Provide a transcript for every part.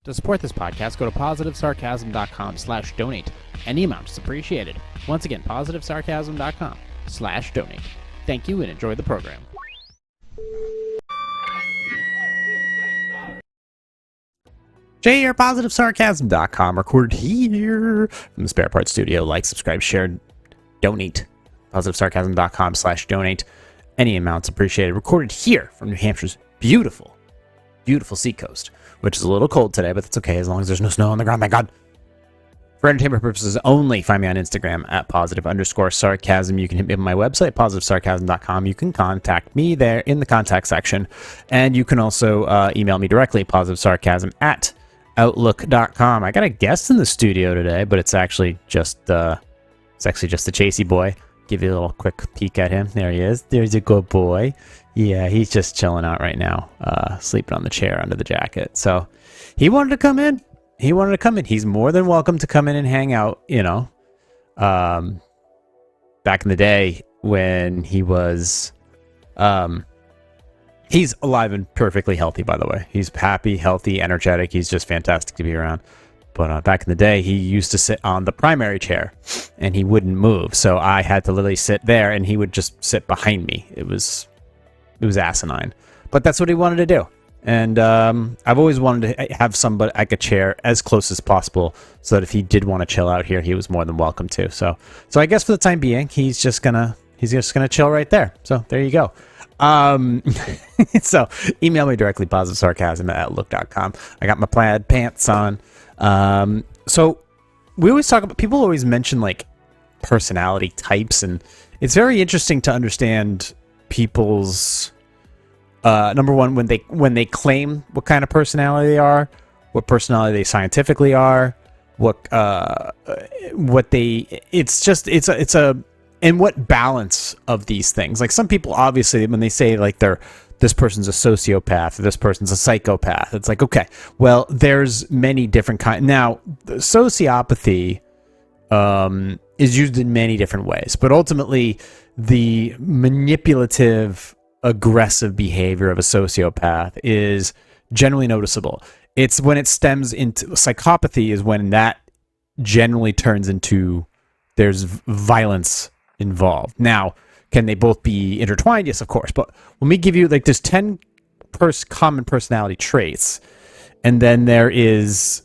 To support this podcast, go to positivesarcasm.com/donate. Any amount is appreciated. Once again, positivesarcasm.com/donate. Thank you and enjoy the program. Jay here, positivesarcasm.com, recorded here from the Spare Parts Studio. Like, subscribe, share, donate. positivesarcasm.com/donate. Any amounts appreciated. Recorded here from New Hampshire's beautiful seacoast, which is a little cold today, but that's okay as long as there's no snow on the ground. My God. For entertainment purposes only, find me on Instagram at @positive_sarcasm. You can hit me on my website, positivesarcasm.com. You can contact me there in the contact section. And you can also email me directly, positivesarcasm@outlook.com. I got a guest in the studio today, but it's actually just the Chasey boy. Give you a little quick peek at him. There he is. There's a good boy. Yeah, he's just chilling out right now, sleeping on the chair under the jacket. So he wanted to come in. He's more than welcome to come in and hang out, back in the day when he was, he's alive and perfectly healthy, by the way. He's happy, healthy, energetic. He's just fantastic to be around. But back in the day, he used to sit on the primary chair, and he wouldn't move. So I had to literally sit there, and he would just sit behind me. It was asinine. But that's what he wanted to do. And I've always wanted to have somebody like a chair as close as possible, so that if he did want to chill out here, he was more than welcome to. So I guess for the time being, he's just gonna chill right there. So there you go. So email me directly, positivesarcasm@outlook.com. I got my plaid pants on. So we always talk about, people always mention like personality types, and it's very interesting to understand people's number one, when they claim what kind of personality they are, what personality they scientifically are, and what balance of these things. Like some people, obviously, when they say like this person's a sociopath or this person's a psychopath, it's like, okay, well, there's many different kinds. Now, the sociopathy is used in many different ways, but ultimately the manipulative, aggressive behavior of a sociopath is generally noticeable. It's when it stems into psychopathy is when that generally turns into there's violence involved. Now, can they both be intertwined? Yes, of course. But let me give you like there's 10 common personality traits, and then there is,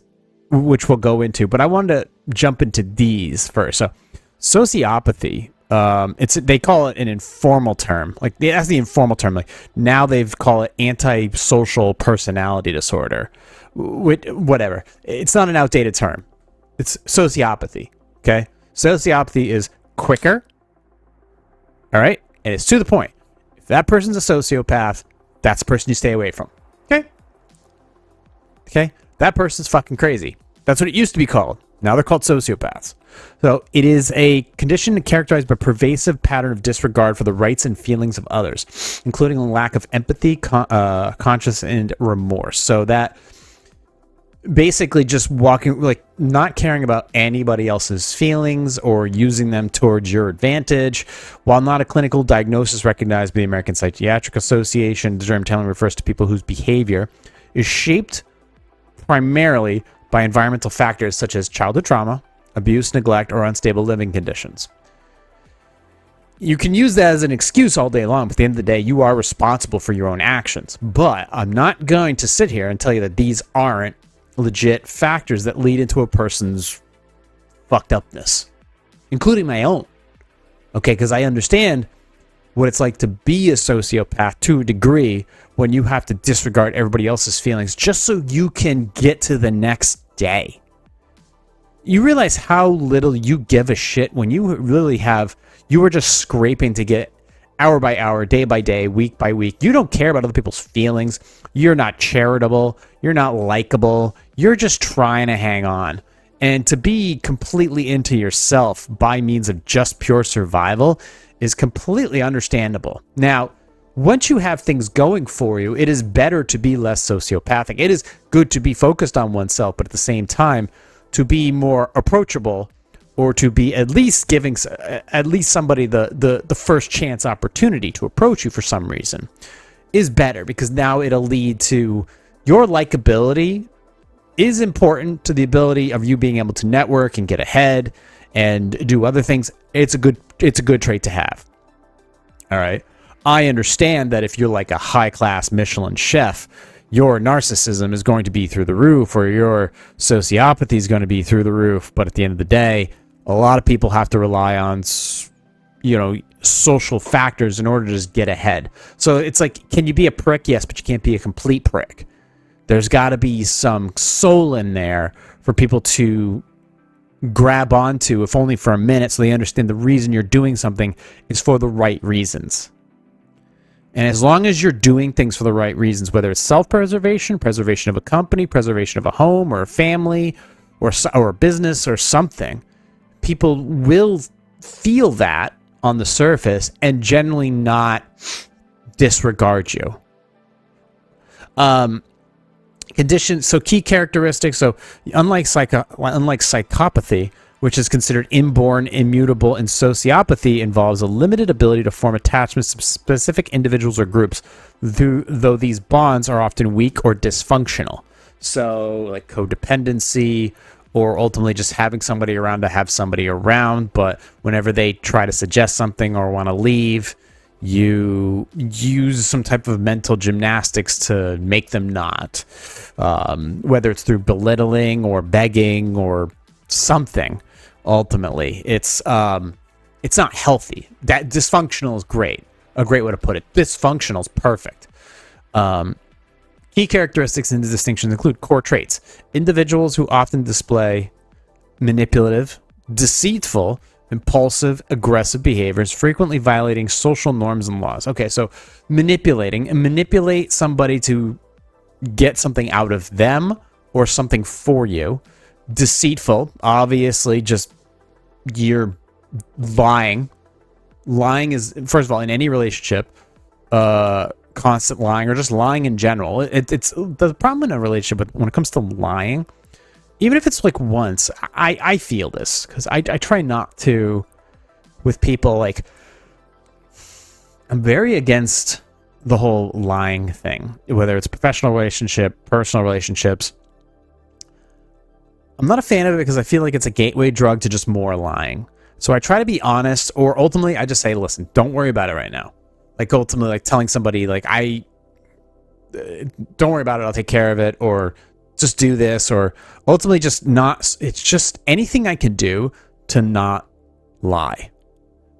which we'll go into. But I wanted to jump into these first. So, sociopathy. They call it an informal term. Like that's the informal term. Like now they've called it antisocial personality disorder. Whatever. It's not an outdated term. It's sociopathy. Okay. Sociopathy is quicker. All right, and it's to the point. If that person's a sociopath, that's the person you stay away from. Okay. That person's fucking crazy. That's what it used to be called. Now they're called sociopaths. So it is a condition characterized by a pervasive pattern of disregard for the rights and feelings of others, including a lack of empathy, conscience, and remorse. So that basically just walking, like not caring about anybody else's feelings or using them towards your advantage. While not a clinical diagnosis recognized by the American Psychiatric Association, the term telling refers to people whose behavior is shaped primarily by environmental factors such as childhood trauma, abuse, neglect, or unstable living conditions. You can use that as an excuse all day long, but at the end of the day, you are responsible for your own actions. But I'm not going to sit here and tell you that these aren't legit factors that lead into a person's fucked upness, including my own. Okay, because I understand what it's like to be a sociopath to a degree when you have to disregard everybody else's feelings just so you can get to the next day. You realize how little you give a shit when you really you are just scraping to get hour by hour, day by day, week by week. You don't care about other people's feelings. You're not charitable. You're not likable. You're just trying to hang on. And to be completely into yourself by means of just pure survival is completely understandable. Now, once you have things going for you, it is better to be less sociopathic. It is good to be focused on oneself, but at the same time, to be more approachable, or to be at least giving at least somebody the first chance opportunity to approach you for some reason is better, because now it'll lead to your likability is important to the ability of you being able to network and get ahead and do other things. It's a good trait to have. All right. I understand that if you're like a high-class Michelin chef, your narcissism is going to be through the roof, or your sociopathy is going to be through the roof. But at the end of the day, a lot of people have to rely on, social factors in order to just get ahead. So it's like, can you be a prick? Yes, but you can't be a complete prick. There's got to be some soul in there for people to grab onto, if only for a minute, so they understand the reason you're doing something is for the right reasons. And as long as you're doing things for the right reasons, whether it's self-preservation, preservation of a company, preservation of a home or a family or a business or something, people will feel that on the surface and generally not disregard you. Conditions, so key characteristics. So unlike psychopathy, which is considered inborn, immutable, and sociopathy involves a limited ability to form attachments to specific individuals or groups, though these bonds are often weak or dysfunctional. So like codependency, or ultimately just having somebody around to have somebody around, but whenever they try to suggest something or want to leave, you use some type of mental gymnastics to make them not, whether it's through belittling or begging or something. Ultimately, it's not healthy. That dysfunctional is great. A great way to put it. Dysfunctional is perfect. Key characteristics and distinctions include core traits. Individuals who often display manipulative, deceitful, impulsive, aggressive behaviors, frequently violating social norms and laws. Okay, so manipulate somebody to get something out of them or something for you. Deceitful, obviously, just you're lying. Lying is, first of all, in any relationship, constant lying or just lying in general. It's the problem in a relationship when it comes to lying. Even if it's like once, I feel this because I try not to with people. Like, I'm very against the whole lying thing, whether it's professional relationship, personal relationships. I'm not a fan of it because I feel like it's a gateway drug to just more lying. So I try to be honest, or ultimately I just say, listen, don't worry about it right now. Like ultimately, like telling somebody like, don't worry about it, I'll take care of it, or just do this, or ultimately just not, it's just anything I can do to not lie.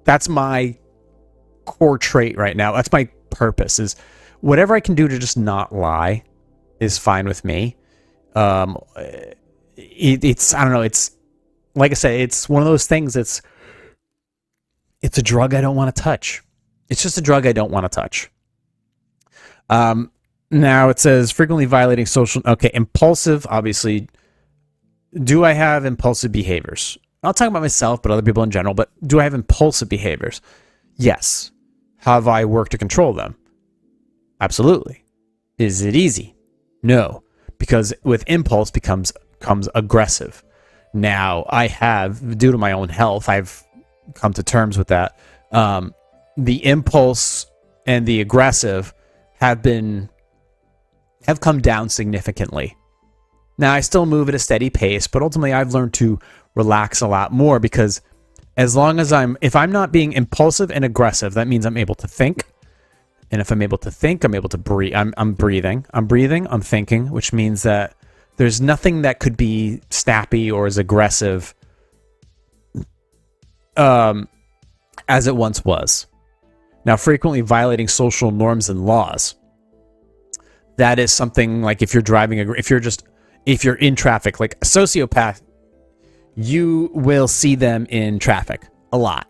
That's my core trait right now. That's my purpose, is whatever I can do to just not lie is fine with me. It's, I don't know, it's, like I said, it's one of those things that's, it's a drug I don't want to touch. It's just a drug I don't want to touch. Now it says frequently violating social, okay, impulsive, obviously. Do I have impulsive behaviors? I'm not talking about myself, but other people in general, but do I have impulsive behaviors? Yes. Have I worked to control them? Absolutely. Is it easy? No. Because with impulse comes aggressive. Now, I have, due to my own health, I've come to terms with that. The impulse and the aggressive have come down significantly. Now, I still move at a steady pace, but ultimately I've learned to relax a lot more, because as long as if I'm not being impulsive and aggressive, that means I'm able to think. And if I'm able to think, I'm able to breathe. I'm breathing, I'm thinking, which means that there's nothing that could be snappy or as aggressive as it once was. Now, frequently violating social norms and laws. That is something like if you're driving, if you're in traffic, like a sociopath, you will see them in traffic a lot.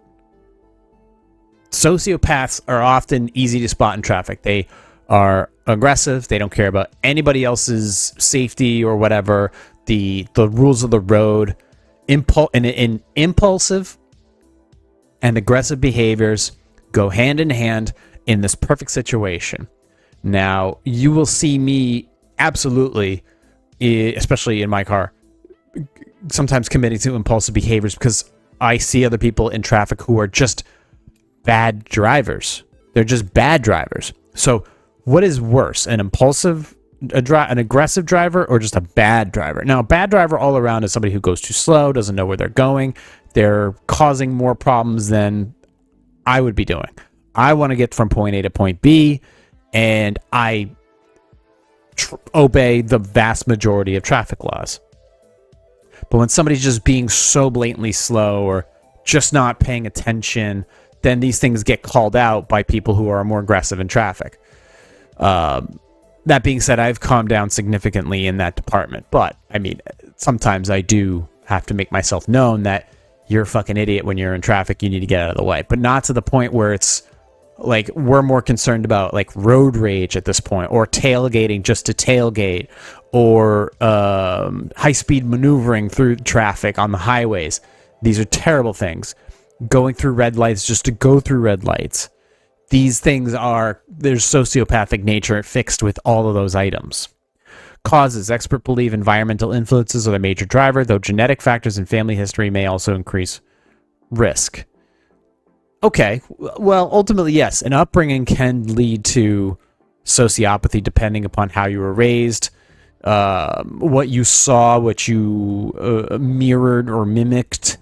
Sociopaths are often easy to spot in traffic. They are aggressive. They don't care about anybody else's safety or whatever. The rules of the road. Impulsive and aggressive behaviors go hand in hand in this perfect situation. Now, you will see me absolutely, especially in my car, sometimes committing to impulsive behaviors because I see other people in traffic who are just bad drivers. They're just bad drivers. So what is worse, an impulsive an aggressive driver or just a bad driver. Now, a bad driver all around is somebody who goes too slow, doesn't know where they're going. They're causing more problems than I would be doing. I want to get from point A to point B, and I obey the vast majority of traffic laws. But when somebody's just being so blatantly slow or just not paying attention, then these things get called out by people who are more aggressive in traffic. That being said, I've calmed down significantly in that department. But, I mean, sometimes I do have to make myself known that you're a fucking idiot when you're in traffic. You need to get out of the way. But not to the point where it's like we're more concerned about like road rage at this point, or tailgating just to tailgate, or high-speed maneuvering through traffic on the highways. These are terrible things. Going through red lights just to go through red lights. These things there's sociopathic nature fixed with all of those items. Causes. Experts believe environmental influences are the major driver, though genetic factors and family history may also increase risk. Okay, well, ultimately, yes, an upbringing can lead to sociopathy depending upon how you were raised, what you saw, what you mirrored or mimicked.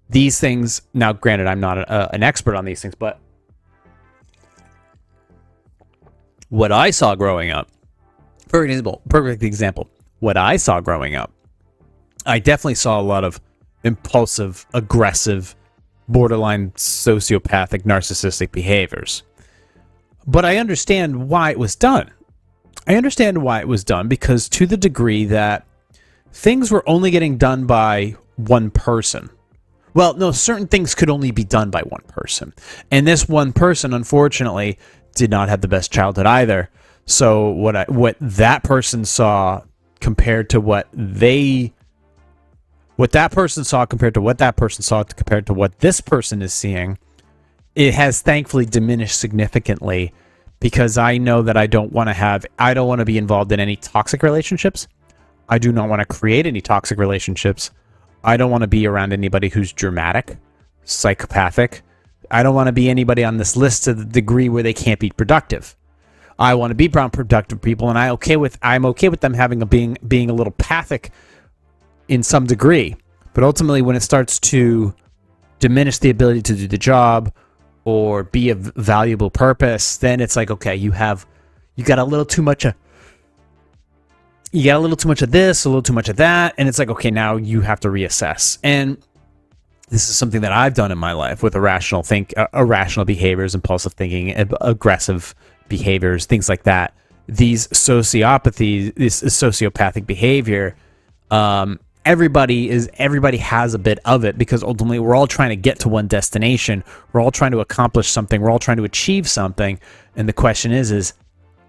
These things, now granted, I'm not an expert on these things, but what I saw growing up, perfect example, what I saw growing up, I definitely saw a lot of impulsive, aggressive, borderline sociopathic, narcissistic behaviors. But I understand why it was done. I understand why it was done because to the degree that things were only getting done by one person. Well, no, certain things could only be done by one person. And this one person, unfortunately, did not have the best childhood either. So what that person saw compared to what that person saw compared to what that person saw compared to what this person is seeing, it has thankfully diminished significantly, because I know that I don't want to be involved in any toxic relationships. I do not want to create any toxic relationships. I don't want to be around anybody who's dramatic, psychopathic. I don't want to be anybody on this list to the degree where they can't be productive. I want to be around productive people, and I'm okay with them being a little pathic in some degree. But ultimately, when it starts to diminish the ability to do the job or be of valuable purpose, then it's like, okay, you got a little too much of this, a little too much of that, and it's like, okay, now you have to reassess. And this is something that I've done in my life with irrational behaviors, impulsive thinking, aggressive behaviors, things like that. These sociopathies, this sociopathic behavior, everybody has a bit of it, because ultimately we're all trying to get to one destination. We're all trying to accomplish something. We're all trying to achieve something. And the question is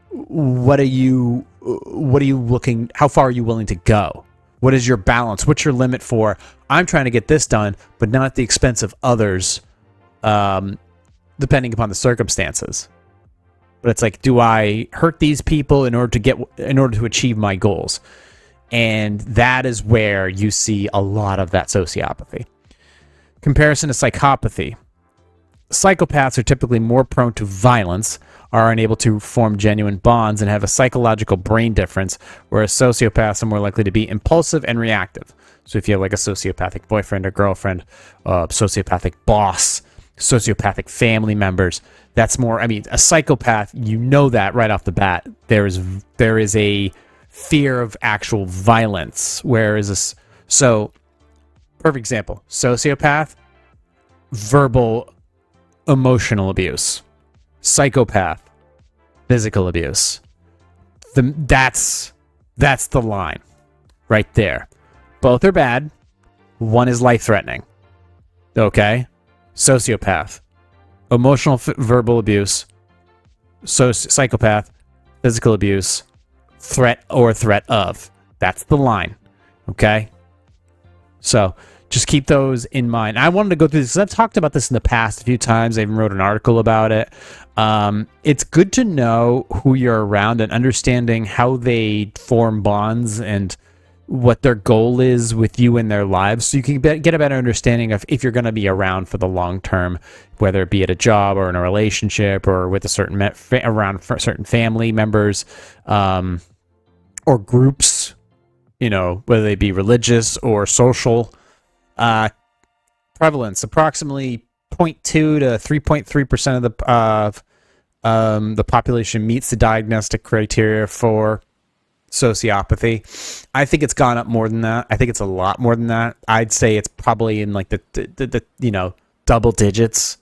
what are you looking, how far are you willing to go? What is your balance? What's your limit for, I'm trying to get this done, but not at the expense of others, depending upon the circumstances. But it's like, do I hurt these people in order to achieve my goals? And that is where you see a lot of that sociopathy. Comparison to psychopathy. Psychopaths are typically more prone to violence, are unable to form genuine bonds, and have a psychological brain difference, whereas sociopaths are more likely to be impulsive and reactive. So if you have like a sociopathic boyfriend or girlfriend, sociopathic boss, sociopathic family members, that's more, I mean, a psychopath, you know that right off the bat. There is a fear of actual violence, whereas perfect example, sociopath, verbal, emotional abuse. Psychopath, physical abuse. That's the line right there. Both are bad. One is life-threatening. Okay? Sociopath, emotional, verbal abuse. Psychopath, physical abuse, threat or threat of. That's the line. Okay? So just keep those in mind. I wanted to go through this because I've talked about this in the past a few times. I even wrote an article about it. It's good to know who you're around and understanding how they form bonds and what their goal is with you in their lives, so you can get a better understanding of if you're going to be around for the long term, whether it be at a job or in a relationship or with a certain around certain family members. or groups, whether they be religious or social. Prevalence approximately 0.2 to 3.3% of the population meets the diagnostic criteria for sociopathy. I think it's gone up more than that. I think it's a lot more than that. I'd say it's probably in like the double digits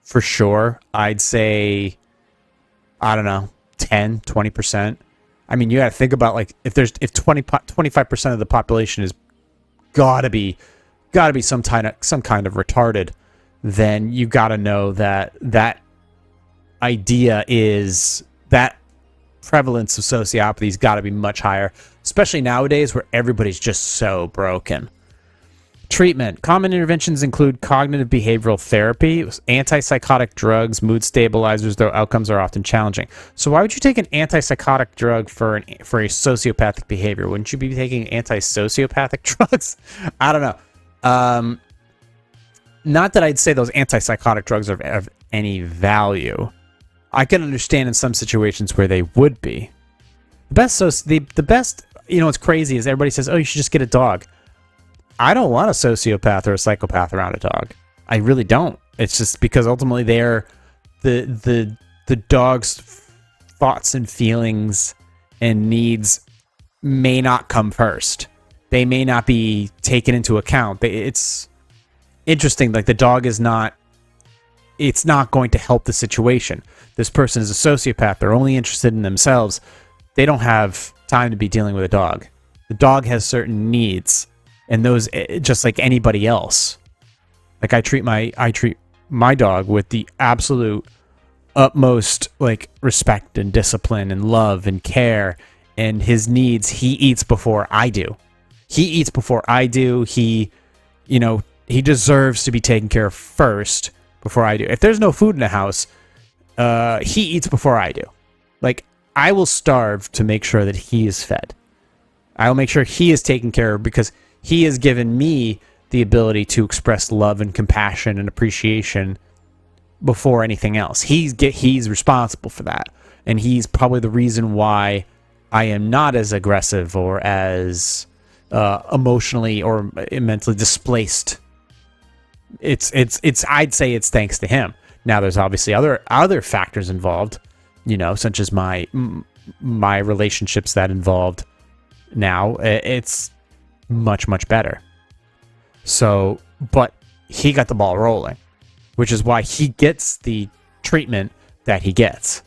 for sure. I'd say, I don't know, 10, 20%. I mean, you got to think about like if 25% of the population is gotta be some kind of retarded, then you got to know that idea is that prevalence of sociopathy's got to be much higher, especially nowadays where everybody's just so broken. Treatment. Common interventions include cognitive behavioral therapy, antipsychotic drugs, mood stabilizers, though outcomes are often challenging. So why would you take an antipsychotic drug for a sociopathic behavior? Wouldn't you be taking anti-sociopathic drugs? I don't know. Not that I'd say those antipsychotic drugs are of any value. I can understand in some situations where they would be. The best, what's crazy is everybody says, oh, you should just get a dog. I don't want a sociopath or a psychopath around a dog. I really don't. It's just because ultimately they're the dog's thoughts and feelings and needs may not come first. They may not be taken into account. It's interesting. Like the dog is not. It's not going to help the situation. This person is a sociopath. They're only interested in themselves. They don't have time to be dealing with a dog. The dog has certain needs, and those just like anybody else. Like I treat my dog with the absolute utmost like respect and discipline and love and care, and his needs. He eats before I do. He deserves to be taken care of first before I do. If there's no food in the house, he eats before I do. Like, I will starve to make sure that he is fed. I will make sure he is taken care of because he has given me the ability to express love and compassion and appreciation before anything else. He's responsible for that. And he's probably the reason why I am not as aggressive or as emotionally or mentally displaced. I'd say it's thanks to him. Now there's obviously other factors involved, such as my relationships that involved. Now it's much better. So, but he got the ball rolling, which is why he gets the treatment that he gets.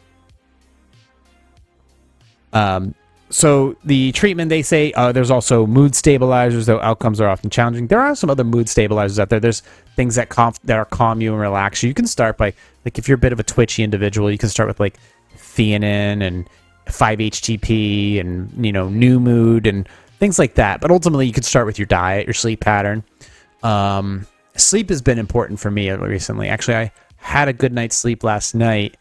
So the treatment, they say, there's also mood stabilizers, though outcomes are often challenging. There are some other mood stabilizers out there. There's things that are calm you and relax you. You can start by, like, if you're a bit of a twitchy individual, you can start with, like, theanine and 5-HTP and, new mood and things like that. But ultimately, you could start with your diet, your sleep pattern. Sleep has been important for me recently. Actually, I had a good night's sleep last night.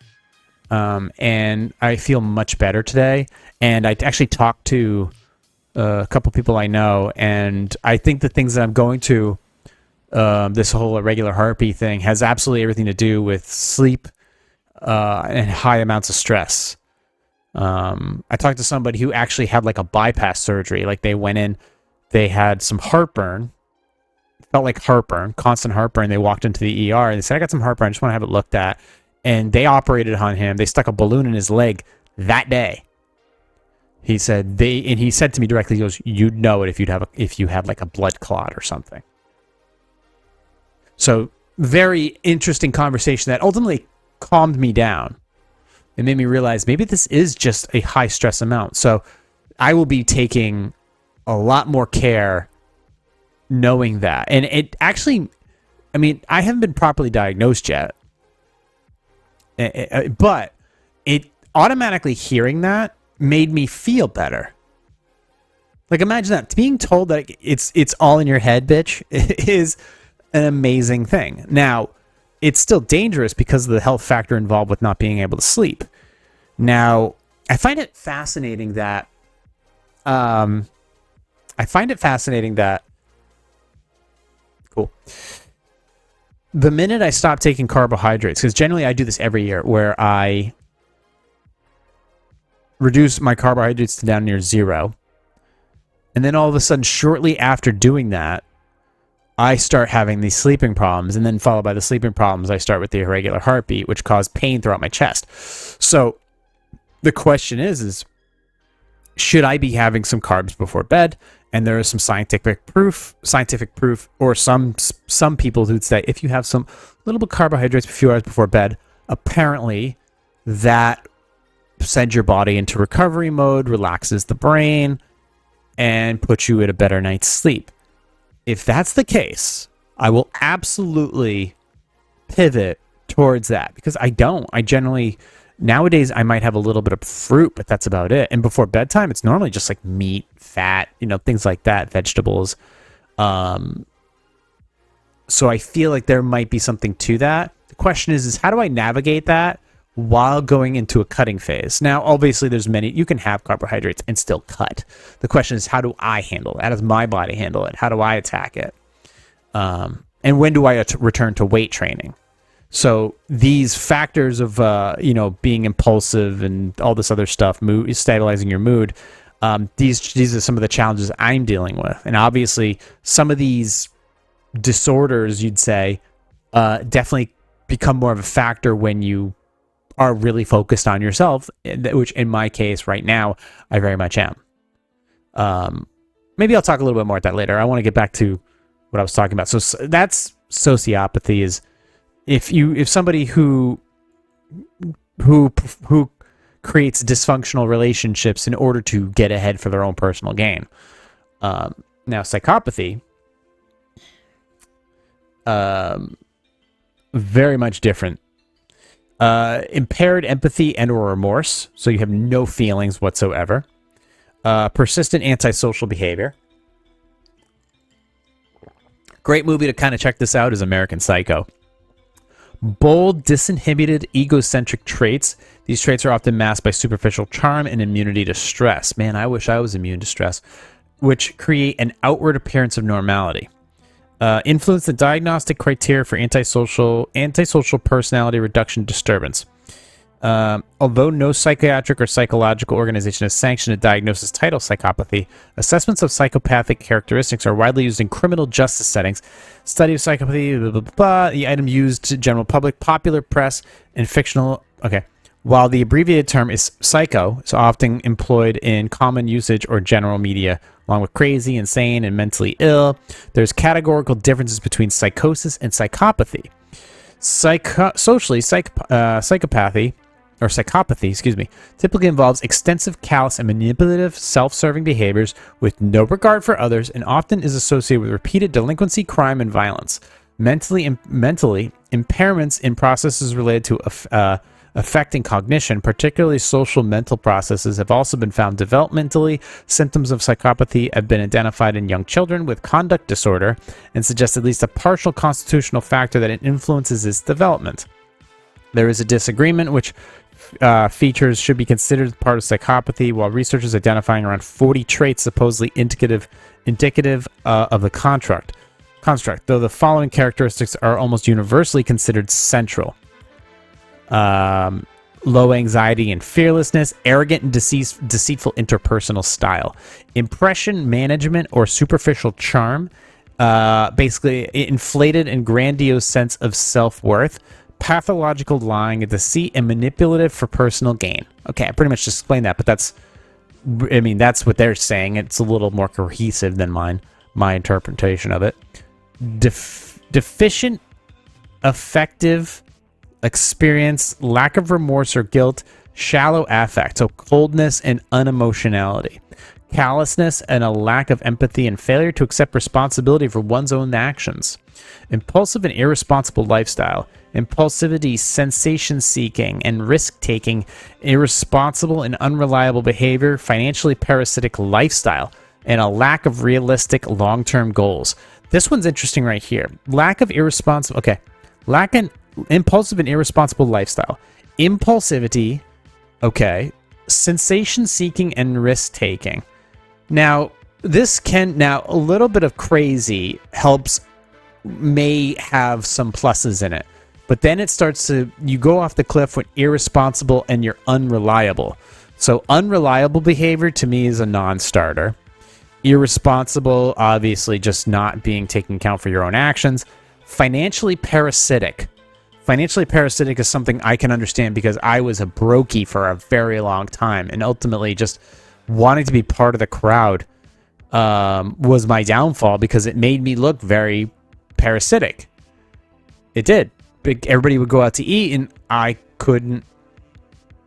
And I feel much better today. And I actually talked to a couple people I know, and I think the things that I'm going to, this whole irregular heartbeat thing, has absolutely everything to do with sleep and high amounts of stress. I talked to somebody who actually had like a bypass surgery. Like they went in, they had some heartburn. Felt like heartburn, constant heartburn. They walked into the ER and they said, I got some heartburn. I just want to have it looked at. And they operated on him. They stuck a balloon in his leg that day. He said he said to me directly, he goes, you'd know it if you had like a blood clot or something. So very interesting conversation that ultimately calmed me down. It made me realize maybe this is just a high stress amount. So I will be taking a lot more care knowing that. And it actually, I mean, I haven't been properly diagnosed yet. But it automatically hearing that made me feel better. Like imagine that, being told that it's all in your head, bitch, is an amazing thing. Now, it's still dangerous because of the health factor involved with not being able to sleep. Now, I find it fascinating that cool. The minute I stop taking carbohydrates, because generally I do this every year, where I reduce my carbohydrates to down near zero. And then all of a sudden, shortly after doing that, I start having these sleeping problems, and then followed by the sleeping problems, I start with the irregular heartbeat, which caused pain throughout my chest. So the question is should I be having some carbs before bed? And there is some scientific proof, or some people who'd say if you have some little bit of carbohydrates a few hours before bed, apparently that sends your body into recovery mode, relaxes the brain, and puts you at a better night's sleep. If that's the case, I will absolutely pivot towards that, because I generally, nowadays I might have a little bit of fruit, but that's about it. And before bedtime, it's normally just like meat, fat, things like that, vegetables. So I feel like there might be something to that. The question is how do I navigate that while going into a cutting phase? Now, obviously, you can have carbohydrates and still cut. The question is, how do I handle it? How does my body handle it? How do I attack it? And when do I return to weight training? So these factors of, being impulsive and all this other stuff, stabilizing your mood, these are some of the challenges I'm dealing with. And obviously, some of these disorders, you'd say, definitely become more of a factor when you are really focused on yourself, which in my case right now, I very much am. Maybe I'll talk a little bit more about that later. I want to get back to what I was talking about. So that's sociopathy, is if somebody who creates dysfunctional relationships in order to get ahead for their own personal gain. Now, psychopathy, very much different. Impaired empathy and or remorse, so you have no feelings whatsoever. Persistent antisocial behavior. Great movie to kind of check this out is American Psycho. Bold, disinhibited, egocentric traits. These traits are often masked by superficial charm and immunity to stress. Man, I wish I was immune to stress. Which create an outward appearance of normality. Influence the diagnostic criteria for antisocial personality reduction disturbance. Although no psychiatric or psychological organization has sanctioned a diagnosis titled psychopathy, assessments of psychopathic characteristics are widely used in criminal justice settings. Study of psychopathy, blah, blah, blah, blah, the item used to general public, popular press, and fictional. Okay. While the abbreviated term is psycho, it's often employed in common usage or general media, along with crazy, insane, and mentally ill. There's categorical differences between psychosis and psychopathy. Psychopathy, typically involves extensive, callous, and manipulative, self-serving behaviors with no regard for others, and often is associated with repeated delinquency, crime, and violence. Mentally, impairments in processes related to affecting cognition, particularly social mental processes, have also been found developmentally. Symptoms of psychopathy have been identified in young children with conduct disorder and suggest at least a partial constitutional factor that influences its development. There is a disagreement which features should be considered part of psychopathy, while researchers identifying around 40 traits supposedly indicative of the construct, though the following characteristics are almost universally considered central. Low anxiety and fearlessness, arrogant and deceitful interpersonal style, impression management or superficial charm, basically inflated and grandiose sense of self-worth, pathological lying, deceit, and manipulative for personal gain. Okay, I pretty much just explained that, but that's what they're saying. It's a little more cohesive than my interpretation of it. Deficient affective experience, lack of remorse or guilt, shallow affect, so coldness and unemotionality, callousness and a lack of empathy, and failure to accept responsibility for one's own actions, impulsive and irresponsible lifestyle, impulsivity, sensation-seeking, and risk-taking, irresponsible and unreliable behavior, financially parasitic lifestyle, and a lack of realistic long-term goals. This one's interesting right here. Impulsive and irresponsible lifestyle. Impulsivity, sensation-seeking and risk-taking. Now, a little bit of crazy may have some pluses in it. But then it starts you go off the cliff when irresponsible and you're unreliable. So unreliable behavior to me is a non-starter. Irresponsible, obviously just not being taken account for your own actions. Financially parasitic. Financially parasitic is something I can understand because I was a brokey for a very long time, and ultimately just wanting to be part of the crowd was my downfall because it made me look very parasitic. It did. Everybody would go out to eat, and I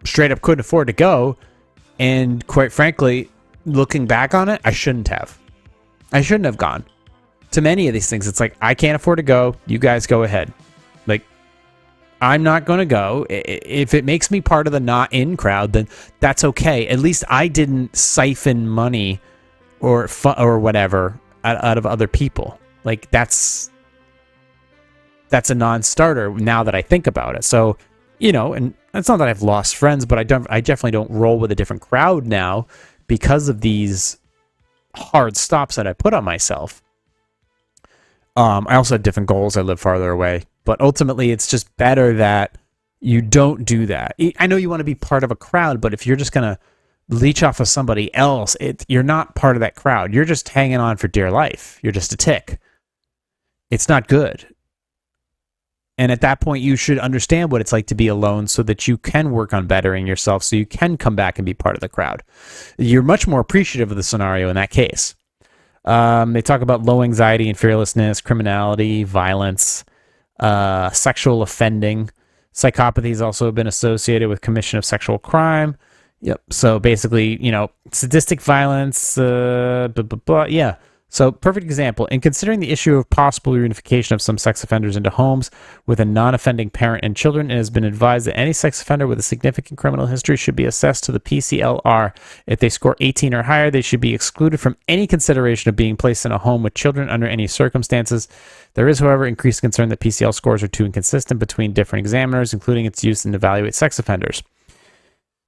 straight up couldn't afford to go. And quite frankly, looking back on it, I shouldn't have. I shouldn't have gone to many of these things. It's like, I can't afford to go. You guys go ahead. Like, I'm not going to go. If it makes me part of the not in crowd, then that's okay. At least I didn't siphon money or whatever out of other people. Like, that's a non-starter now that I think about it. So, and it's not that I've lost friends, but I definitely don't roll with a different crowd now because of these hard stops that I put on myself. I also had different goals. I live farther away, but ultimately it's just better that you don't do that. I know you want to be part of a crowd, but if you're just going to leech off of somebody else, you're not part of that crowd. You're just hanging on for dear life. You're just a tick. It's not good. And at that point, you should understand what it's like to be alone so that you can work on bettering yourself, so you can come back and be part of the crowd. You're much more appreciative of the scenario in that case. They talk about low anxiety and fearlessness, criminality, violence, sexual offending. Psychopathy has also been associated with commission of sexual crime. Yep. So basically, sadistic violence, yeah. So, perfect example. In considering the issue of possible reunification of some sex offenders into homes with a non-offending parent and children, it has been advised that any sex offender with a significant criminal history should be assessed to the PCLR. If they score 18 or higher, they should be excluded from any consideration of being placed in a home with children under any circumstances. There is, however, increased concern that PCL scores are too inconsistent between different examiners, including its use in evaluate sex offenders.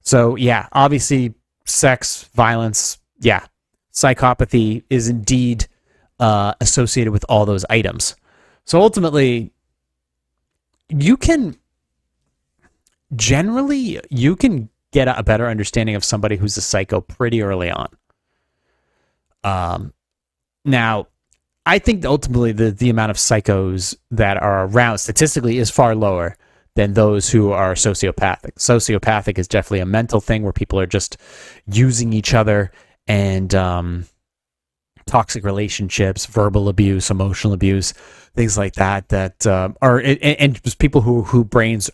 So, yeah, obviously, sex, violence, yeah. Psychopathy is indeed associated with all those items. So ultimately, you can get a better understanding of somebody who's a psycho pretty early on. Now, I think ultimately the amount of psychos that are around statistically is far lower than those who are sociopathic. Sociopathic is definitely a mental thing where people are just using each other, and toxic relationships, verbal abuse, emotional abuse, things like that are and just people whose brains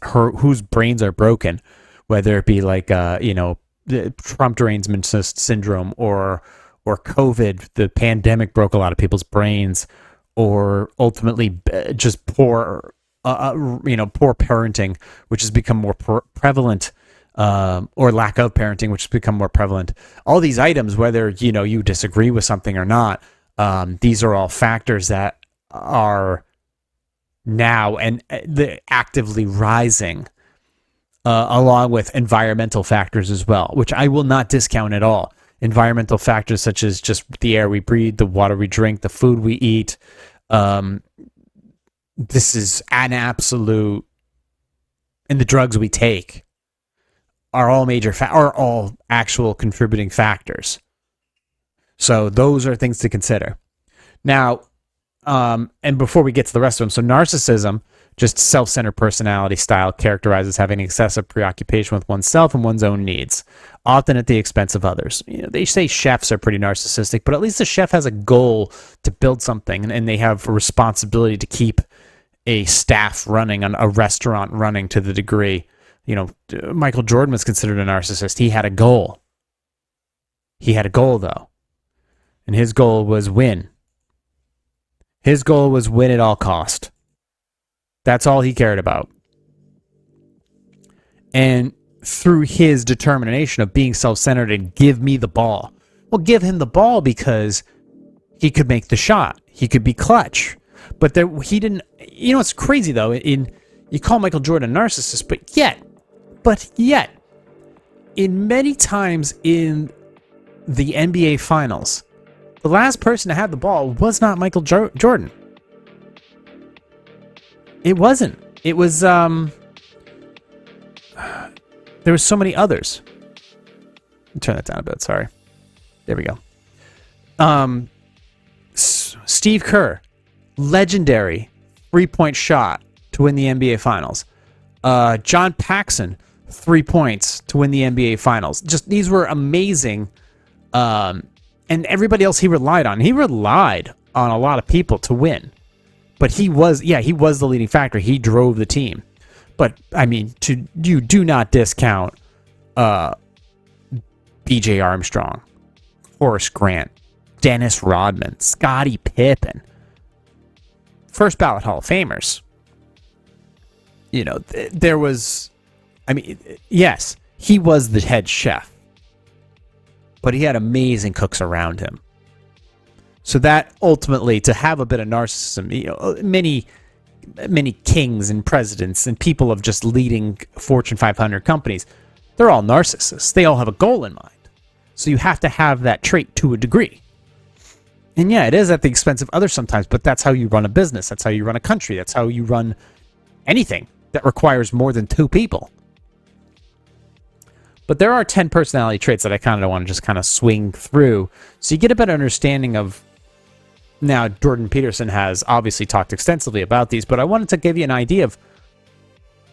are broken, whether it be like the Trump derangement syndrome or COVID. The pandemic broke a lot of people's brains, or ultimately just poor parenting, which has become more prevalent. Or lack of parenting, which has become more prevalent. All these items, whether you disagree with something or not, these are all factors that are now and actively rising, along with environmental factors as well, which I will not discount at all. Environmental factors such as just the air we breathe, the water we drink, the food we eat. This is an absolute, and the drugs we take are all are all actual contributing factors. So those are things to consider. Now, and before we get to the rest of them, so narcissism, just self-centered personality style, characterizes having excessive preoccupation with oneself and one's own needs, often at the expense of others. They say chefs are pretty narcissistic, but at least the chef has a goal to build something, and they have a responsibility to keep a staff running, a restaurant running to the degree. Michael Jordan was considered a narcissist. He had a goal. Though. And his goal was win. His goal was win at all cost. That's all he cared about. And through his determination of being self-centered and give me the ball. Well, give him the ball because he could make the shot. He could be clutch. But he didn't. It's crazy, though. You call Michael Jordan a narcissist, but yet, in many times in the NBA Finals, the last person to have the ball was not Michael Jordan. It wasn't. It was, there were so many others. turn that down a bit. Sorry. There we go. Steve Kerr, legendary 3-point shot to win the NBA Finals. John Paxson, 3 points to win the NBA Finals. Just these were amazing. And everybody else he relied on. He relied on a lot of people to win. But he was the leading factor. He drove the team. But, I mean, you do not discount B.J. Armstrong, Horace Grant, Dennis Rodman, Scottie Pippen. First ballot Hall of Famers. You know, there was... I mean, yes, he was the head chef. But he had amazing cooks around him. So that ultimately, to have a bit of narcissism, you know, many kings and presidents and people of just leading Fortune 500 companies, they're all narcissists. They all have a goal in mind. So you have to have that trait to a degree. And yeah, it is at the expense of others sometimes, but that's how you run a business. That's how you run a country. That's how you run anything that requires more than 2 people. But there are 10 personality traits that I kind of want to just kind of swing through so you get a better understanding of. Now, Jordan Peterson has obviously talked extensively about these, but I wanted to give you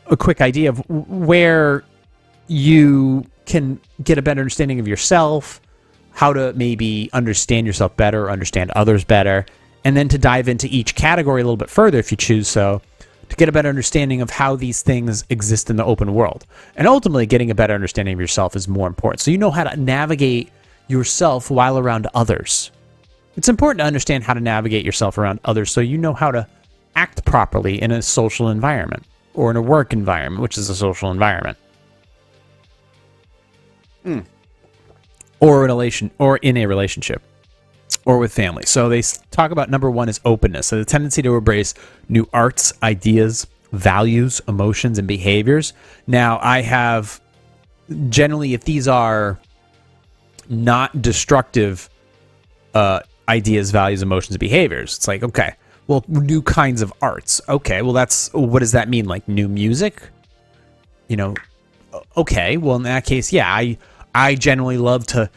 a quick idea of where you can get a better understanding of yourself, how to maybe understand yourself better, understand others better, and then to dive into each category a little bit further if you choose so, to get a better understanding of how these things exist in the open world. And ultimately, getting a better understanding of yourself is more important. So you know how to navigate yourself while around others. It's important to understand how to navigate yourself around others so you know how to act properly in a social environment or in a work environment, which is a social environment. Or in a relationship or with family. So they talk about number 1 is openness. So the tendency to embrace new arts, ideas, values, emotions, and behaviors. Now, I have generally, if these are not destructive ideas, values, emotions, and behaviors, it's like, okay, well, new kinds of arts. Okay, well, what does that mean? Like new music? You know, okay, well, in that case, yeah, I generally love to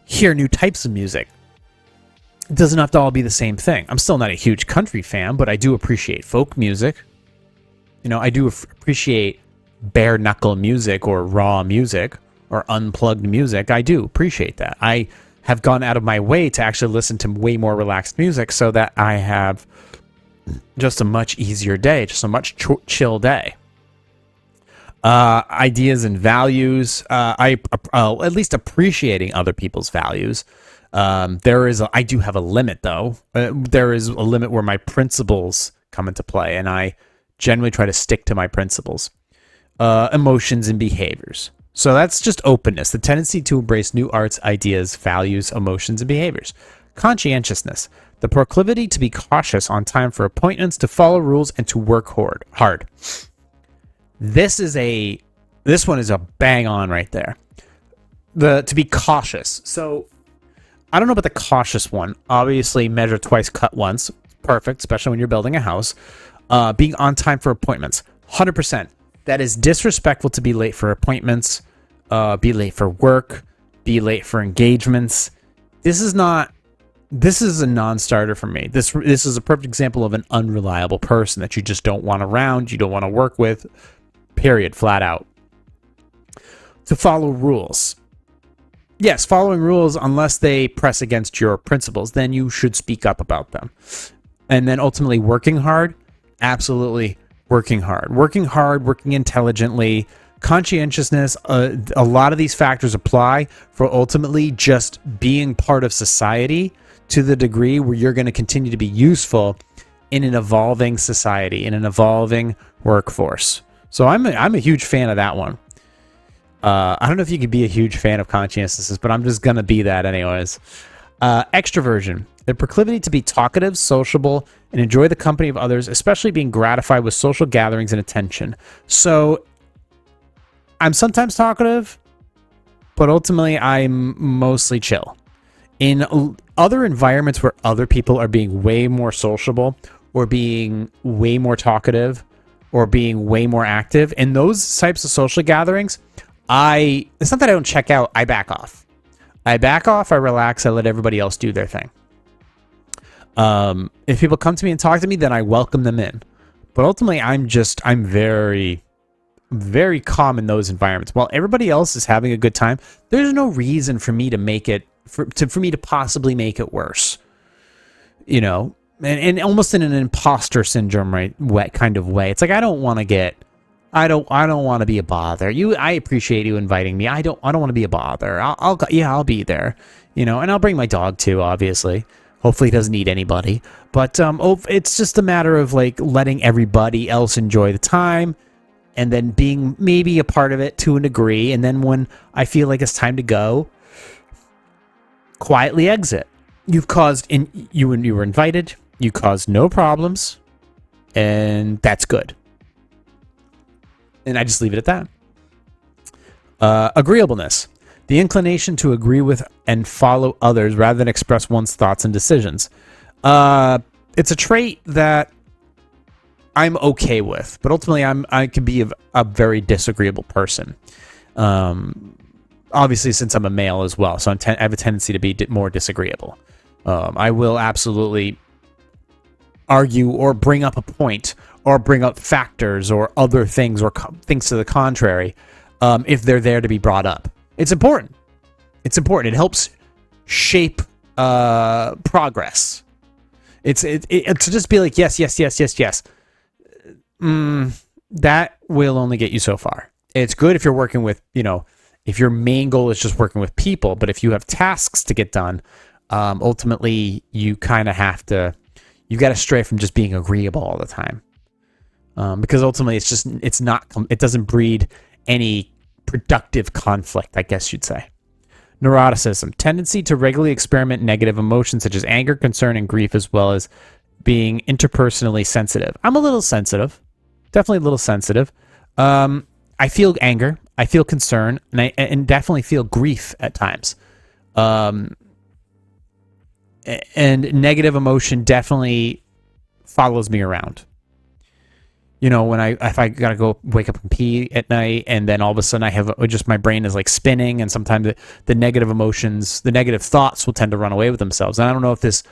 hear new types of music. It doesn't have to all be the same thing. I'm still not a huge country fan, but I do appreciate folk music. You know, I do appreciate bare knuckle music or raw music or unplugged music. I do appreciate that. I have gone out of my way to actually listen to way more relaxed music so that I have just a much easier day, just a much chill day. Ideas and values. At least appreciating other people's values. I do have a limit though. There is a limit where my principles come into play, and I generally try to stick to my principles. Emotions and behaviors. So that's just openness, the tendency to embrace new arts, ideas, values, emotions, and behaviors. Conscientiousness, the proclivity to be cautious on time for appointments, to follow rules, and to work hard. This one is a bang on right there. To be cautious. So I don't know about the cautious one. Obviously, measure twice, cut once. Perfect, especially when you're building a house. Being on time for appointments. 100%. That is disrespectful to be late for appointments, be late for work, be late for engagements. This is a non-starter for me. This is a perfect example of an unreliable person that you just don't want around, you don't want to work with, period, flat out. To follow rules. Yes, following rules, unless they press against your principles, then you should speak up about them. And then ultimately working hard, absolutely working hard, working intelligently, conscientiousness. A lot of these factors apply for ultimately just being part of society to the degree where you're going to continue to be useful in an evolving society, in an evolving workforce. So I'm a huge fan of that one. I don't know if you could be a huge fan of conscientiousness, but I'm just going to be that anyways. Extroversion, the proclivity to be talkative, sociable, and enjoy the company of others, especially being gratified with social gatherings and attention. So I'm sometimes talkative, but ultimately I'm mostly chill. In other environments where other people are being way more sociable or being way more talkative or being way more active, in those types of social gatherings, it's not that I don't check out, I back off. I back off, I relax, I let everybody else do their thing. If people come to me and talk to me, then I welcome them in. But ultimately, I'm very, very calm in those environments. While everybody else is having a good time, there's no reason for me to make it, for me to possibly make it worse. You know, and almost in an imposter syndrome, right? Kind of way. It's like, I don't want to be a bother. I appreciate you inviting me. I don't want to be a bother. I'll be there, you know, and I'll bring my dog too, obviously. Hopefully he doesn't need anybody. But it's just a matter of like letting everybody else enjoy the time and then being maybe a part of it to a degree. And then when I feel like it's time to go, quietly exit. You were invited. You caused no problems. And that's good. And I just leave it at that. Agreeableness. The inclination to agree with and follow others rather than express one's thoughts and decisions. It's a trait that I'm okay with, but ultimately I can be a very disagreeable person. Obviously, since I'm a male as well, so I have a tendency to be more disagreeable. I will absolutely argue or bring up a point or bring up factors or other things or things to the contrary if they're there to be brought up. It's important. It's important. It helps shape progress. It's to just be like, yes. That will only get you so far. It's good if you're working with, if your main goal is just working with people, but if you have tasks to get done, ultimately you kind of you got to stray from just being agreeable all the time. Because ultimately it doesn't breed any productive conflict, I guess you'd say. Neuroticism, tendency to regularly experiment negative emotions such as anger, concern, and grief, as well as being interpersonally sensitive. I'm a little sensitive, definitely a little sensitive. I feel anger, I feel concern, and definitely feel grief at times. And negative emotion definitely follows me around. If I gotta go wake up and pee at night, and then all of a sudden I have my brain is like spinning, and sometimes the negative emotions, the negative thoughts will tend to run away with themselves. And I don't know if this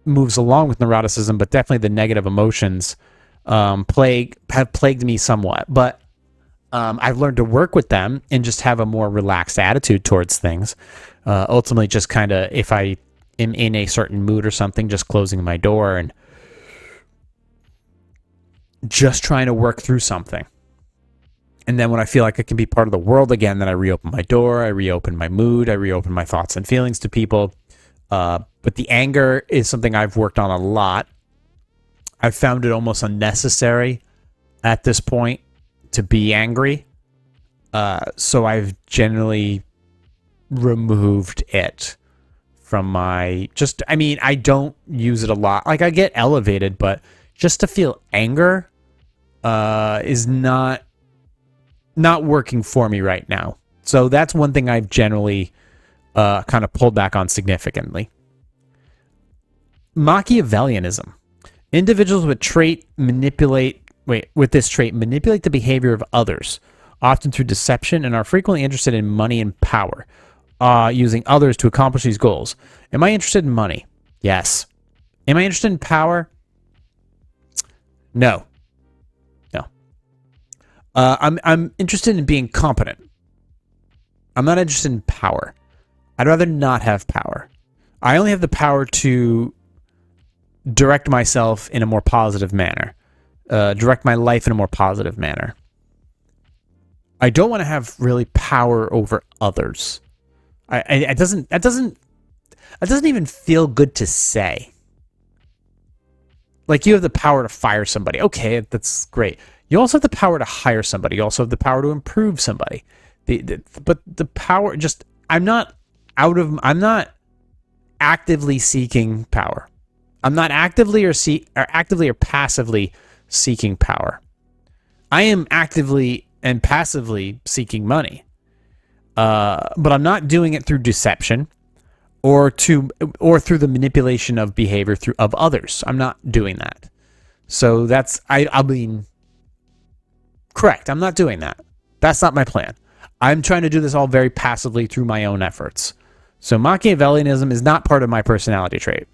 moves along with neuroticism, but definitely the negative emotions have plagued me somewhat. But I've learned to work with them and just have a more relaxed attitude towards things. Ultimately, just kind of, if I am in a certain mood or something, just closing my door and just trying to work through something. And then when I feel like I can be part of the world again, then I reopen my door, I reopen my mood, I reopen my thoughts and feelings to people. But the anger is something I've worked on a lot. I've found it almost unnecessary at this point to be angry. So I've generally removed it from I don't use it a lot. Like, I get elevated, but just to feel anger is not working for me right now. So that's one thing I've generally kind of pulled back on significantly. Machiavellianism. Individuals with this trait manipulate the behavior of others, often through deception, and are frequently interested in money and power, using others to accomplish these goals. Am I interested in money? Yes. Am I interested in power? No. I'm interested in being competent. I'm not interested in power. I'd rather not have power. I only have the power to direct myself in a more positive manner. Direct my life in a more positive manner. I don't want to have really power over others. That doesn't even feel good to say. Like, you have the power to fire somebody. Okay, that's great. You also have the power to hire somebody. You also have the power to improve somebody. But the power, I'm not actively seeking power. I'm not actively or passively seeking power. I am actively and passively seeking money. But I'm not doing it through deception or through the manipulation of behavior of others. I'm not doing that. So that's, correct. I'm not doing that. That's not my plan. I'm trying to do this all very passively through my own efforts. So Machiavellianism is not part of my personality trait.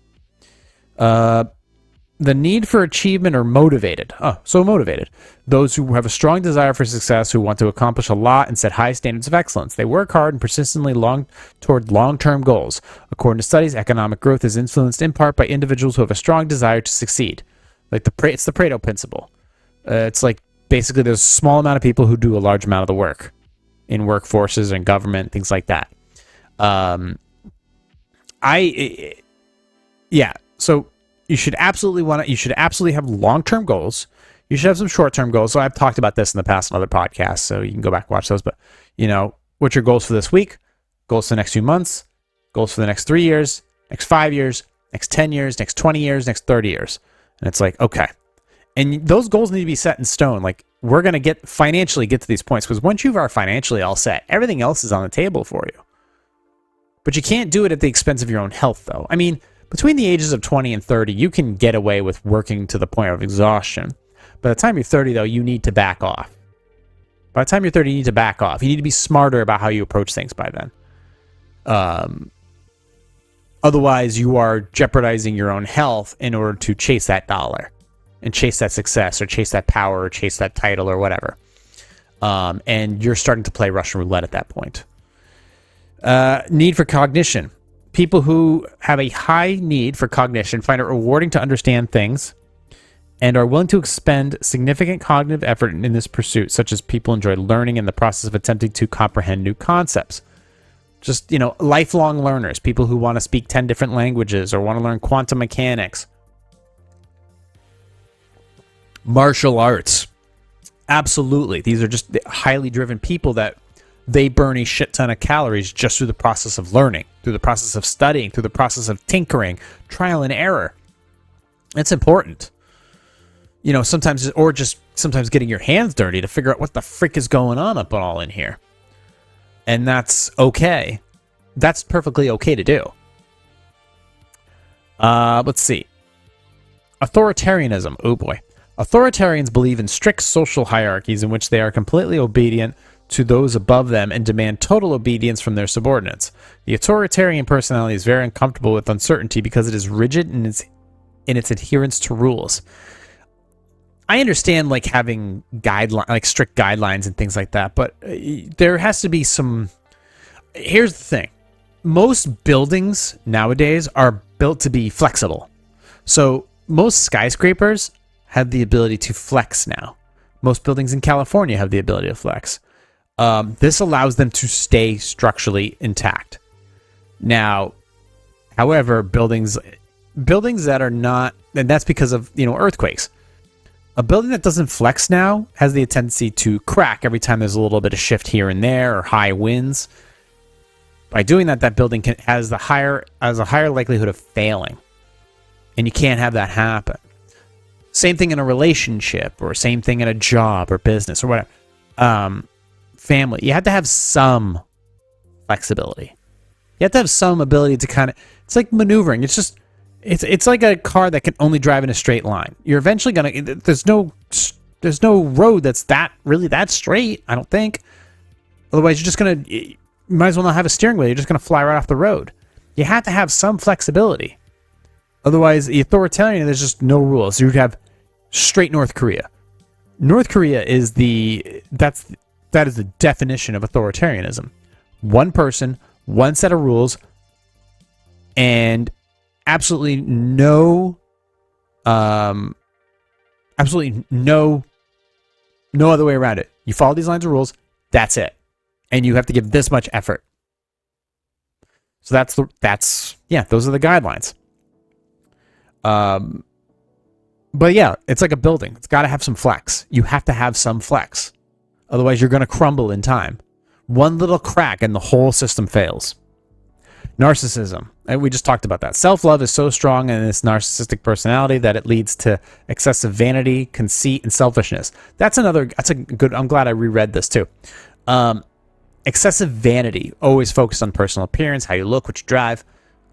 The need for achievement or motivated. So motivated. Those who have a strong desire for success, who want to accomplish a lot and set high standards of excellence. They work hard and persistently toward long-term goals. According to studies, economic growth is influenced in part by individuals who have a strong desire to succeed. Like it's the Pareto principle. It's like basically there's a small amount of people who do a large amount of the work in workforces and government, things like that. So you should absolutely have long-term goals. You should have some short-term goals. So I've talked about this in the past on other podcasts, so you can go back and watch those. But, what's your goals for this week? Goals for the next few months? Goals for the next 3 years? Next 5 years? Next 10 years? Next 20 years? Next 30 years? And it's like, okay. And those goals need to be set in stone. Like, we're going to financially get to these points, because once you are financially all set, everything else is on the table for you. But you can't do it at the expense of your own health, though. I mean, between the ages of 20 and 30, you can get away with working to the point of exhaustion. By the time you're 30, though, you need to back off. By the time you're 30, you need to back off. You need to be smarter about how you approach things by then. Otherwise, you are jeopardizing your own health in order to chase that dollar and chase that success or chase that power or chase that title or whatever. And you're starting to play Russian roulette at that point. Need for cognition. People who have a high need for cognition find it rewarding to understand things and are willing to expend significant cognitive effort in this pursuit, such as people enjoy learning in the process of attempting to comprehend new concepts. Just, lifelong learners, people who want to speak 10 different languages or want to learn quantum mechanics. Martial arts. Absolutely. These are just highly driven people that they burn a shit ton of calories just through the process of learning, through the process of studying, through the process of tinkering, trial and error. It's important. Sometimes getting your hands dirty to figure out what the frick is going on up all in here. And that's okay. That's perfectly okay to do. Let's see. Authoritarianism. Oh boy. Authoritarians believe in strict social hierarchies in which they are completely obedient to those above them and demand total obedience from their subordinates. The authoritarian personality is very uncomfortable with uncertainty because it is rigid in its adherence to rules. I understand like having strict guidelines and things like that, but there has to be some. Here's the thing: most buildings nowadays are built to be flexible. So most skyscrapers have the ability to flex now. Most buildings in California have the ability to flex. This allows them to stay structurally intact. Now, however, buildings that are not, and that's because of earthquakes. A building that doesn't flex now has the tendency to crack every time there's a little bit of shift here and there or high winds. By doing that, that building has a higher likelihood of failing, and you can't have that happen. Same thing in a relationship, or same thing in a job or business or whatever. Family, you have to have some flexibility. You have to have some ability to it's like maneuvering. It's like a car that can only drive in a straight line. You're eventually there's no road that's that straight, I don't think. Otherwise you might as well not have a steering wheel. You're just going to fly right off the road. You have to have some flexibility. Otherwise, the authoritarian, there's just no rules. You would have straight North Korea. North Korea is that is the definition of authoritarianism. One person, one set of rules, and absolutely no other way around it. You follow these lines of rules, that's it. And you have to give this much effort. So those are the guidelines. But yeah, it's like a building. It's got to have some flex. You have to have some flex. Otherwise, you're going to crumble in time. One little crack and the whole system fails. Narcissism. And we just talked about that. Self-love is so strong in this narcissistic personality that it leads to excessive vanity, conceit, and selfishness. That's a good, I'm glad I reread this too. Excessive vanity, always focused on personal appearance, how you look, what you drive.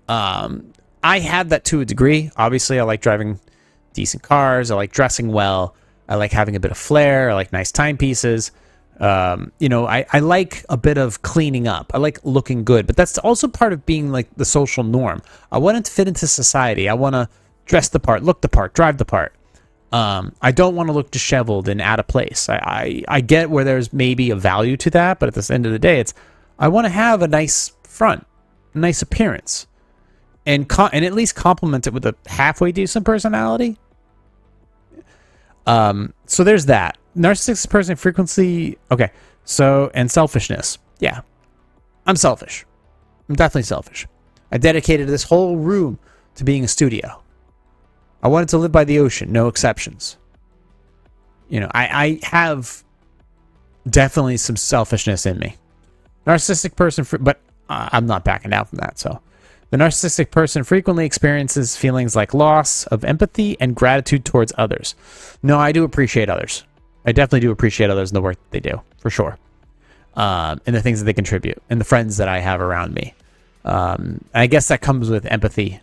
I have that to a degree. Obviously, I like driving decent cars. I like dressing well. I like having a bit of flair. I like nice timepieces. I like a bit of cleaning up. I like looking good, but that's also part of being like the social norm. I want to fit into society. I want to dress the part, look the part, drive the part. I don't want to look disheveled and out of place. I get where there's maybe a value to that, but at the end of the day, I want to have a nice front, a nice appearance, and at least complement it with a halfway decent personality. So there's that. Narcissistic person frequency. Okay. So, and selfishness. Yeah. I'm selfish. I'm definitely selfish. I dedicated this whole room to being a studio. I wanted to live by the ocean. No exceptions. I have definitely some selfishness in me. Narcissistic person, but I'm not backing down from that. So the narcissistic person frequently experiences feelings like loss of empathy and gratitude towards others. No, I do appreciate others. I definitely do appreciate others and the work that they do, for sure. And the things that they contribute and the friends that I have around me. I guess that comes with empathy.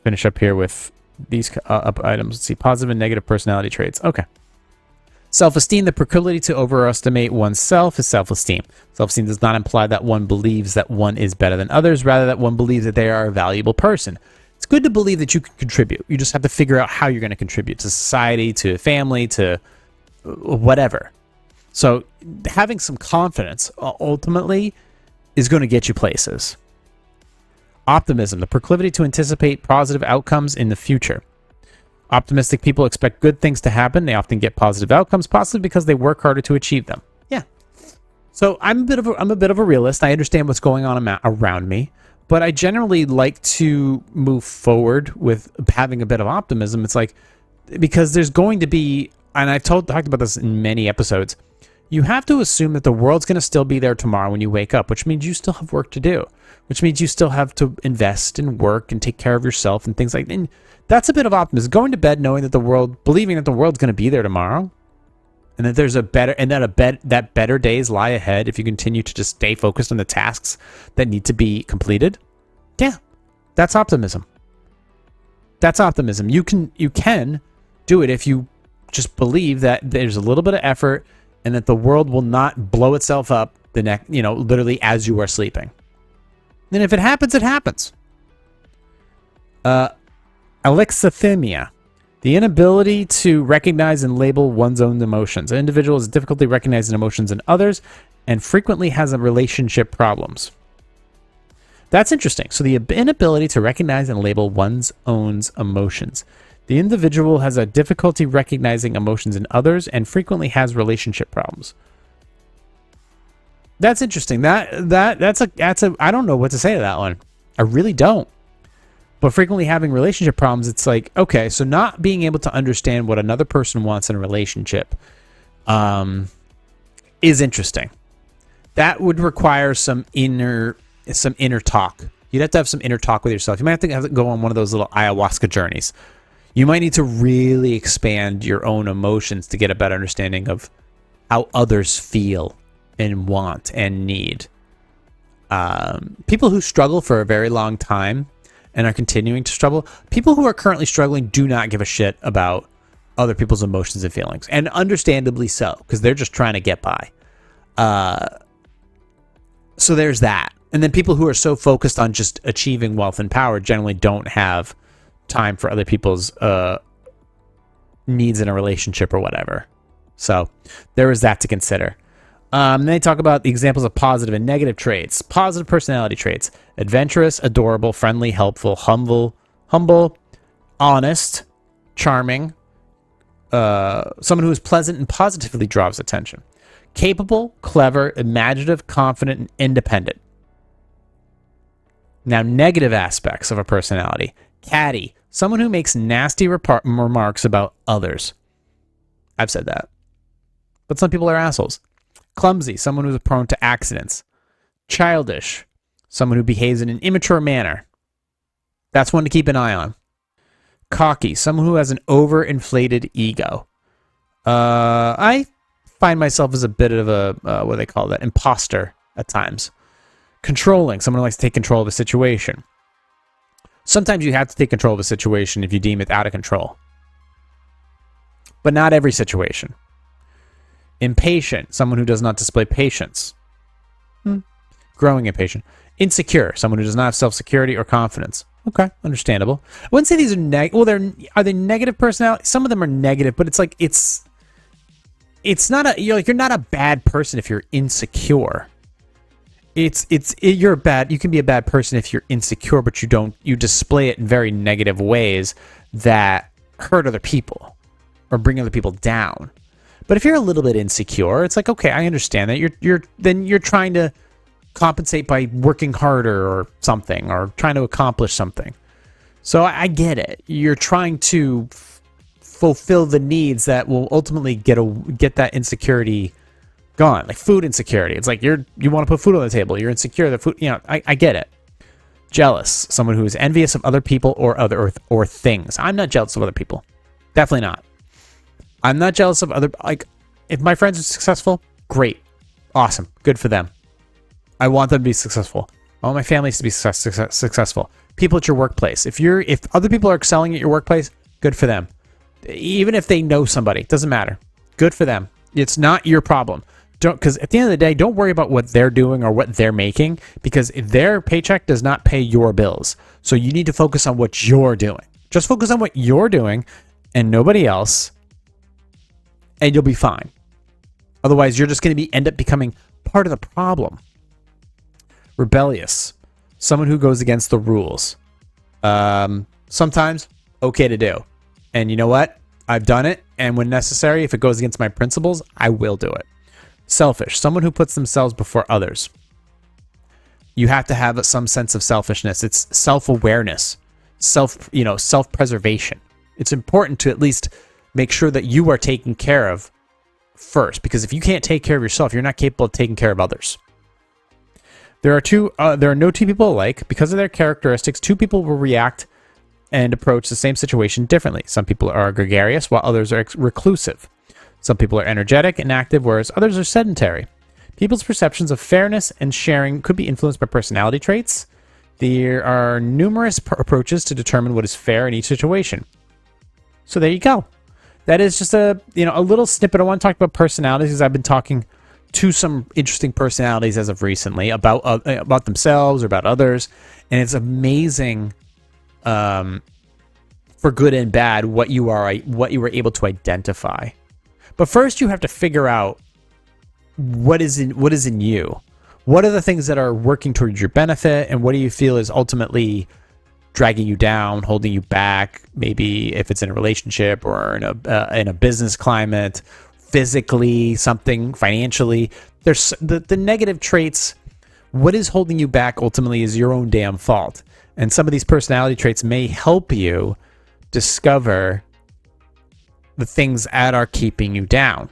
Finish up here with these items. Let's see. Positive and negative personality traits. Okay. Self-esteem. The proclivity to overestimate oneself is self-esteem. Self-esteem does not imply that one believes that one is better than others, rather that one believes that they are a valuable person. It's good to believe that you can contribute. You just have to figure out how you're going to contribute to society, to family, to whatever. So having some confidence ultimately is going to get you places. Optimism. The proclivity to anticipate positive outcomes in the future. Optimistic people expect good things to happen. They often get positive outcomes, possibly because they work harder to achieve them. Yeah. So I'm a bit of a realist. I understand what's going on around me, but I generally like to move forward with having a bit of optimism. It's like, because there's going to be, and I've talked about this in many episodes, you have to assume that the world's going to still be there tomorrow when you wake up, which means you still have work to do, which means you still have to invest and work and take care of yourself and things like that. And that's a bit of optimism. Going to bed knowing that believing that the world's going to be there tomorrow, and that there's that better days lie ahead if you continue to just stay focused on the tasks that need to be completed. Yeah, that's optimism. That's optimism. You can do it if you just believe that there's a little bit of effort and that the world will not blow itself up literally as you are sleeping. Then if it happens, it happens. Alexithymia. The inability to recognize and label one's own emotions. An individual has difficulty recognizing emotions in others and frequently has relationship problems. That's interesting. So the inability to recognize and label one's own emotions. The individual has a difficulty recognizing emotions in others and frequently has relationship problems. That's interesting. That's a I don't know what to say to that one. I really don't. But frequently having relationship problems, it's like, okay, so not being able to understand what another person wants in a relationship is interesting. That would require some inner talk. You'd have to have some inner talk with yourself. You might have to go on one of those little ayahuasca journeys. You might need to really expand your own emotions to get a better understanding of how others feel and want and need. People who struggle for a very long time and are continuing to struggle, people who are currently struggling do not give a shit about other people's emotions and feelings. And understandably so, because they're just trying to get by. So there's that. And then people who are so focused on just achieving wealth and power generally don't have time for other people's needs in a relationship or whatever. So there is that to consider. Then they talk about the examples of positive and negative traits. Positive personality traits: adventurous, adorable, friendly, helpful, humble, honest, charming, someone who is pleasant and positively draws attention. Capable, clever, imaginative, confident, and independent. Now, negative aspects of a personality: catty, someone who makes nasty remarks about others. I've said that. But some people are assholes. Clumsy, someone who's prone to accidents. Childish, someone who behaves in an immature manner. That's one to keep an eye on. Cocky, someone who has an overinflated ego. I find myself as a bit of a, what do they call that, imposter at times. Controlling, someone who likes to take control of a situation. Sometimes you have to take control of a situation if you deem it out of control. But not every situation. Impatient, someone who does not display patience. Growing impatient. Insecure, someone who does not have self-security or confidence. Okay, understandable. I wouldn't say these are are they negative personality? Some of them are negative, but it's like it's not you're not a bad person if you're insecure. You're bad. You can be a bad person if you're insecure, but you display it in very negative ways that hurt other people or bring other people down. But if you're a little bit insecure, it's like, okay, I understand that you're trying to compensate by working harder or something, or trying to accomplish something. So I get it. You're trying to fulfill the needs that will ultimately get that insecurity gone, like food insecurity. It's like you want to put food on the table. You're insecure that food. I get it. Jealous, someone who is envious of other people or things. I'm not jealous of other people. Definitely not. I'm not jealous of other, like, if my friends are successful, great, awesome, good for them. I want them to be successful. I want my family to be successful. People at your workplace. If other people are excelling at your workplace, good for them. Even if they know somebody, doesn't matter. Good for them. It's not your problem. Because at the end of the day, don't worry about what they're doing or what they're making, because their paycheck does not pay your bills. So you need to focus on what you're doing. Just focus on what you're doing and nobody else, and you'll be fine. Otherwise, you're just going to end up becoming part of the problem. Rebellious, someone who goes against the rules. Sometimes okay to do, and you know what? I've done it, and when necessary, if it goes against my principles, I will do it. Selfish, someone who puts themselves before others. You have to have some sense of selfishness. It's self-awareness, self-preservation. It's important to at least make sure that you are taken care of first, because if you can't take care of yourself, you're not capable of taking care of others. There are no two people alike. Because of their characteristics, two people will react and approach the same situation differently. Some people are gregarious, while others are reclusive. Some people are energetic and active, whereas others are sedentary. People's perceptions of fairness and sharing could be influenced by personality traits. There are numerous approaches to determine what is fair in each situation. So there you go. That is just a little snippet. I want to talk about personalities, because I've been talking to some interesting personalities as of recently about themselves or about others, and it's amazing, for good and bad, what you were able to identify. But first, you have to figure out what is in you. What are the things that are working towards your benefit, and what do you feel is ultimately dragging you down, holding you back? Maybe if it's in a relationship or in a business climate, physically, something financially. There's the negative traits. What is holding you back ultimately is your own damn fault. And some of these personality traits may help you discover the things that are keeping you down.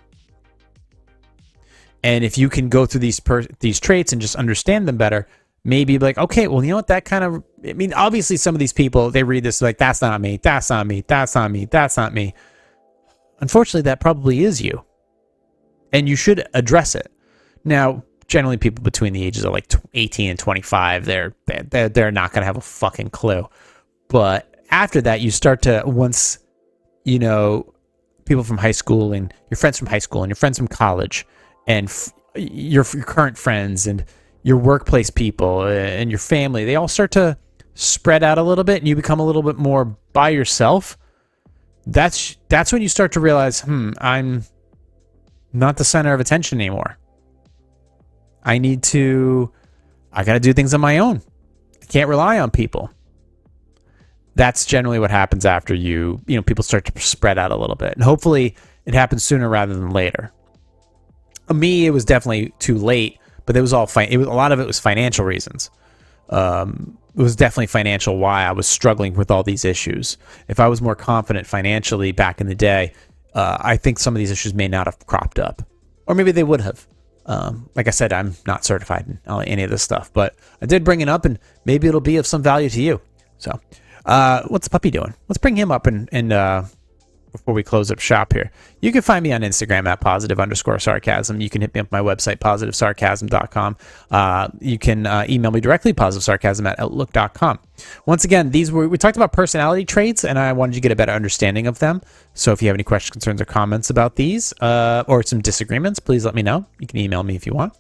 And if you can go through these traits and just understand them better, maybe like, okay, well, you know what, that kind of, I mean, obviously some of these people, they read this like, that's not me, that's not me, that's not me, that's not me. Unfortunately, that probably is you. And you should address it. Now, generally people between the ages of like 18 and 25, they're not going to have a fucking clue. But after that, you start to, once, people from high school and your friends from high school and your friends from college and your current friends and your workplace people and your family, they all start to spread out a little bit and you become a little bit more by yourself. That's when you start to realize, I'm not the center of attention anymore. I got to do things on my own. I can't rely on people. That's generally what happens after people start to spread out a little bit. And hopefully it happens sooner rather than later. Me, it was definitely too late, but it was all fine. A lot of it was financial reasons. It was definitely financial why I was struggling with all these issues. If I was more confident financially back in the day, I think some of these issues may not have cropped up. Or maybe they would have. Like I said, I'm not certified in any of this stuff, but I did bring it up, and maybe it'll be of some value to you. So, what's the puppy doing? Let's bring him up and before we close up shop here. You can find me on Instagram at @positive_sarcasm. You can hit me up on my website, positivesarcasm.com. You can email me directly, positivesarcasm@outlook.com. Once again, we talked about personality traits, and I wanted you to get a better understanding of them. So if you have any questions, concerns, or comments about these, or some disagreements, please let me know. You can email me if you want.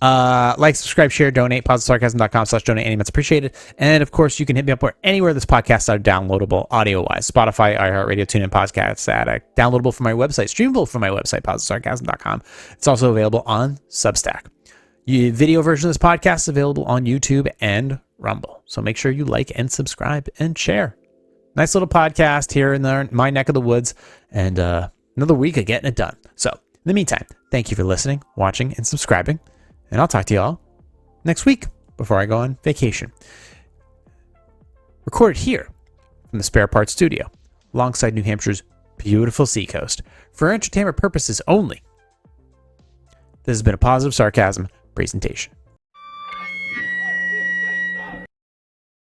Like, subscribe, share, donate, positivesarcasm.com/donate. Any much appreciated. And of course, you can hit me up anywhere this podcast are downloadable audio-wise. Spotify, iHeartRadio, TuneIn, Podcast Addict. Downloadable from my website, streamable from my website, positivesarcasm.com. It's also available on Substack. Video version of this podcast is available on YouTube and Rumble. So make sure you like and subscribe and share. Nice little podcast here in my neck of the woods. And another week of getting it done. So in the meantime, thank you for listening, watching, and subscribing. And I'll talk to you all next week before I go on vacation. Recorded here from the Spare Parts Studio, alongside New Hampshire's beautiful seacoast, for entertainment purposes only. This has been a Positive Sarcasm presentation.